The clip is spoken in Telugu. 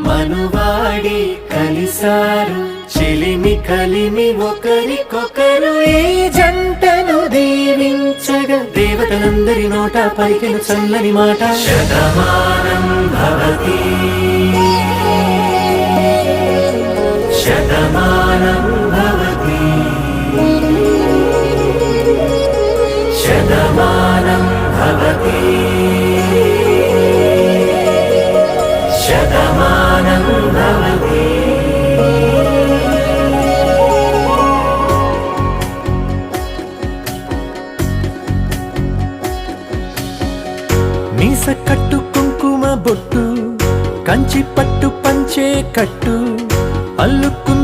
మనువాడి కలిసారు చెలిమి కలిమి ఒకరికొకరు ఈ జంటను దీవించగా దేవతలందరి నోట పలికిన చల్లని మాట శతమానం భవతి శతమానం భవతి శతమానం భవతి శతమానం భవతి. మీస కట్టు కుంకుమ బొట్టు కంచి పట్టు పంచే కట్టు అల్లుకు